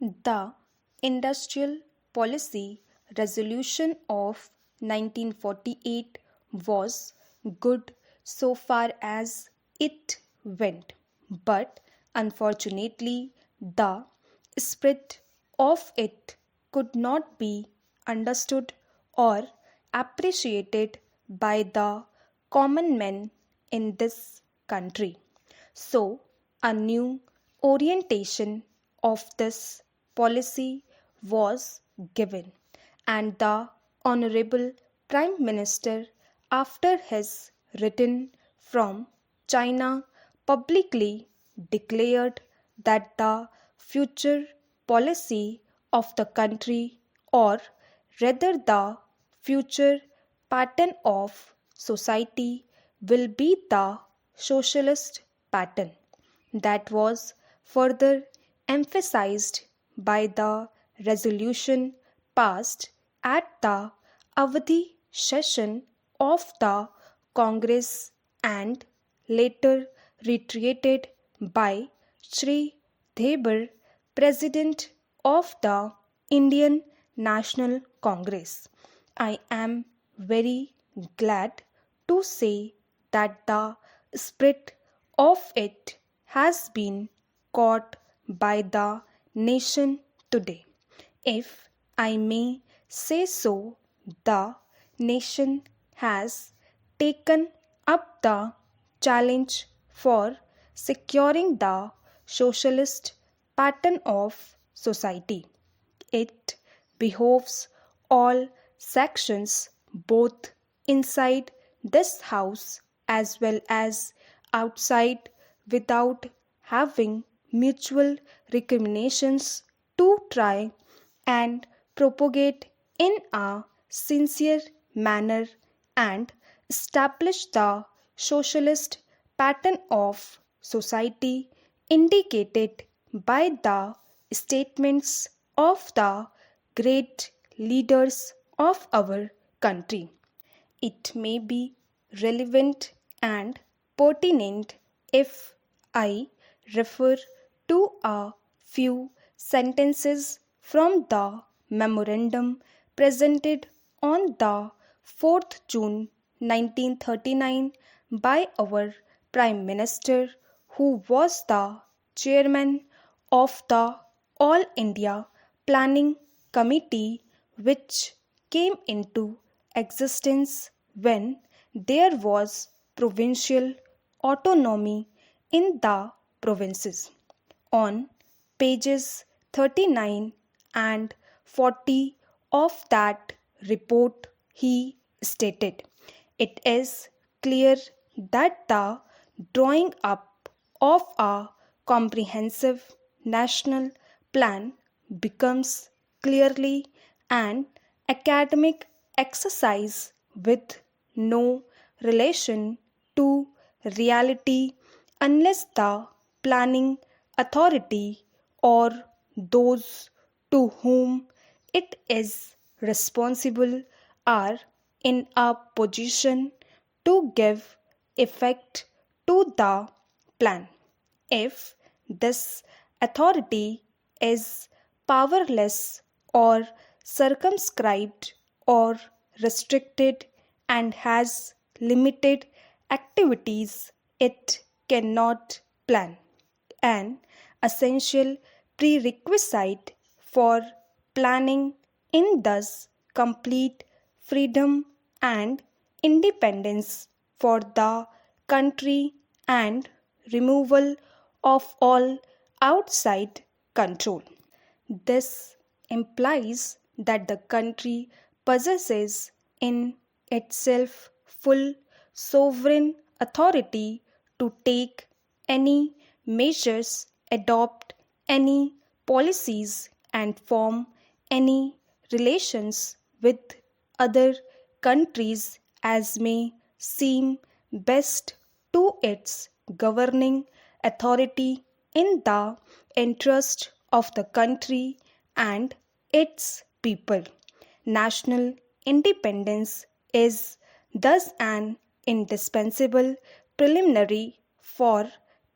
The Industrial Policy Resolution of 1948 was good so far as it went, but unfortunately, the spirit of it could not be understood or appreciated by the common men in this country. So, a new orientation of this policy was given, and the Honorable Prime Minister, after his return from China, publicly declared that the future policy of the country, or rather the future pattern of society, will be the socialist pattern. That was further emphasized by the resolution passed at the Avadi session of the Congress and later reiterated by Sri Debar, President of the Indian National Congress. I am very glad to say that the spirit of it has been caught by the nation today. If I may say so, the nation has taken up the challenge for securing the socialist pattern of society. It behoves all sections, both inside this house as well as outside, without having mutual recriminations, to try and propagate in a sincere manner and establish the socialist pattern of society indicated by the statements of the great leaders of our country. It may be relevant and pertinent if I refer to a few sentences from the memorandum presented on the 4th June 1939 by our Prime Minister, who was the chairman of the All India Planning Committee, which came into existence when there was provincial autonomy in the provinces. On pages 39 and 40 of that report, he stated, "It is clear that the drawing up of a comprehensive national plan becomes clearly an academic exercise with no relation to reality unless the planning authority or those to whom it is responsible are in a position to give effect to the plan. If this authority is powerless or circumscribed or restricted and has limited activities, it cannot plan. An essential prerequisite for planning in thus complete freedom and independence for the country and removal of all outside control. This implies that the country possesses in itself full sovereign authority to take any measures, adopt any policies, and form any relations with other countries as may seem best to its governing authority in the interest of the country and its people. National independence is thus an indispensable preliminary for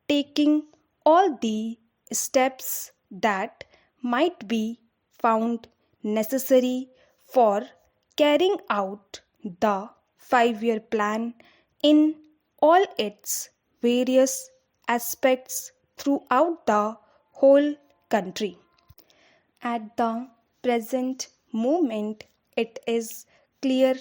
taking all the steps that might be found necessary for carrying out the 5-year plan in all its various aspects throughout the whole country. At the present moment, it is clear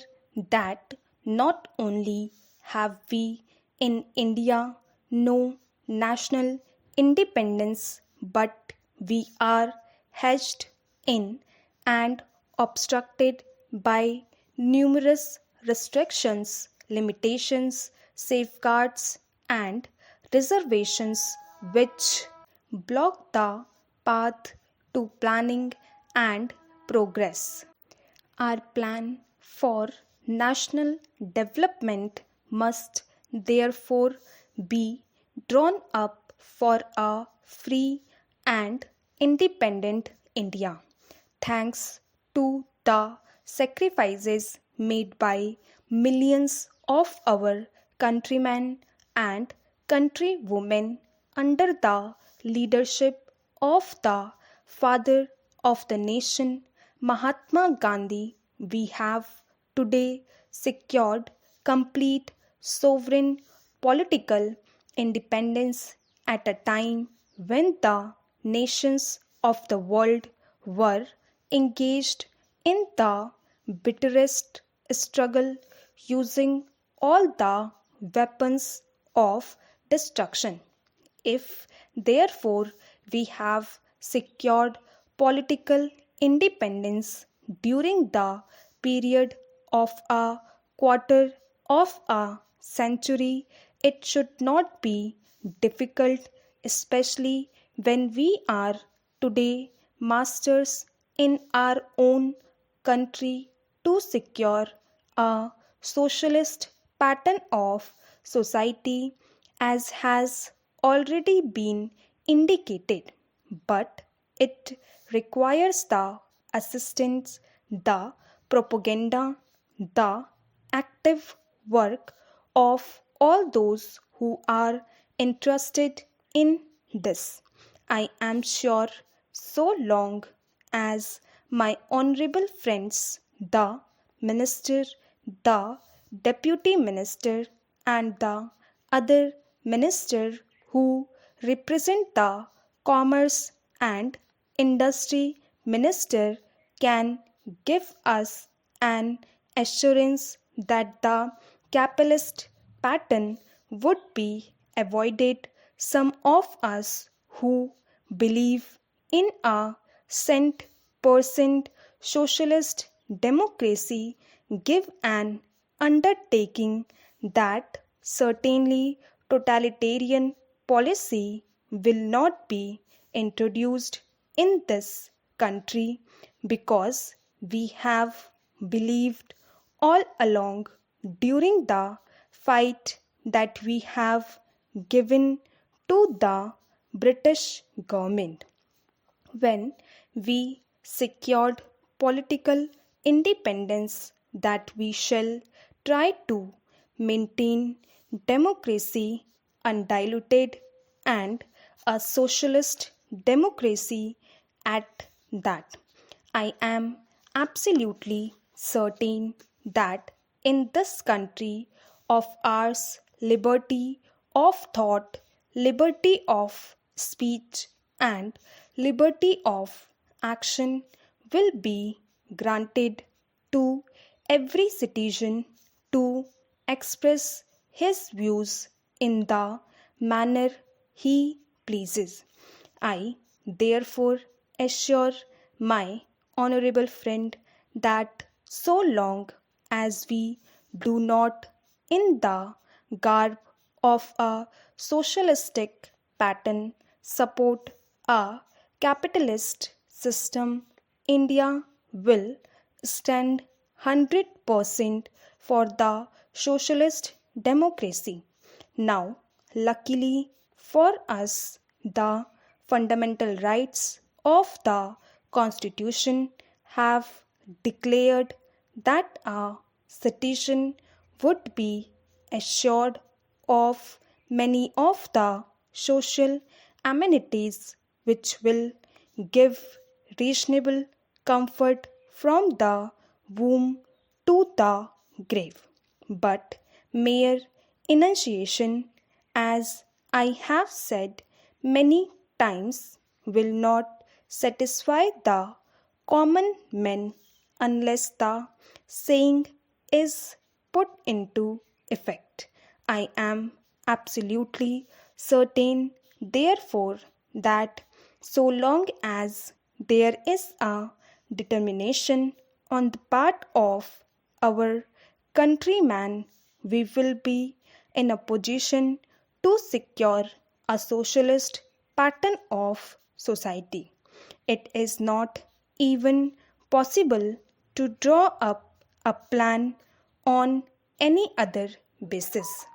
that not only have we in India no national independence, but we are hedged in and obstructed by numerous restrictions, limitations, safeguards, and reservations which block the path to planning and progress. Our plan for national development must therefore be drawn up for a free and independent India. Thanks to the sacrifices made by millions of our countrymen and countrywomen under the leadership of the father of the nation, Mahatma Gandhi, we have today secured complete sovereign political independence at a time when the nations of the world were engaged in the bitterest struggle using all the weapons of destruction. If, therefore, we have secured political independence during the period of a quarter of a century, it should not be difficult, especially when we are today masters in our own country, to secure a socialist pattern of society as has already been indicated, but it requires the assistance, the propaganda, the active work of all those who are interested in this. I am sure so long as my honorable friends, the minister, the deputy minister, and the other minister who represent the commerce and industry minister can give us an assurance that the capitalist pattern would be avoided. Some of us who believe in a cent% socialist democracy give an undertaking that certainly totalitarian policy will not be introduced in this country, because we have believed all along during the fight that we have given to the British government. When we secured political independence, that we shall try to maintain democracy undiluted and a socialist democracy at that. I am absolutely certain that in this country of ours, liberty of thought, liberty of speech, and liberty of action will be granted to every citizen to express his views in the manner he pleases. I therefore assure my honorable friend that so long as we do not, in the garb of a socialistic pattern, support a capitalist system, India will stand 100% for the socialist democracy. Now, luckily for us, the fundamental rights of the Constitution have declared that a citizen would be assured of many of the social amenities which will give reasonable comfort from the womb to the grave. But mere enunciation, as I have said many times, will not satisfy the common men unless the saying is put into effect. I am absolutely certain, therefore, that so long as there is a determination on the part of our countrymen, we will be in a position to secure a socialist pattern of society. It is not even possible to draw up a plan on any other basis.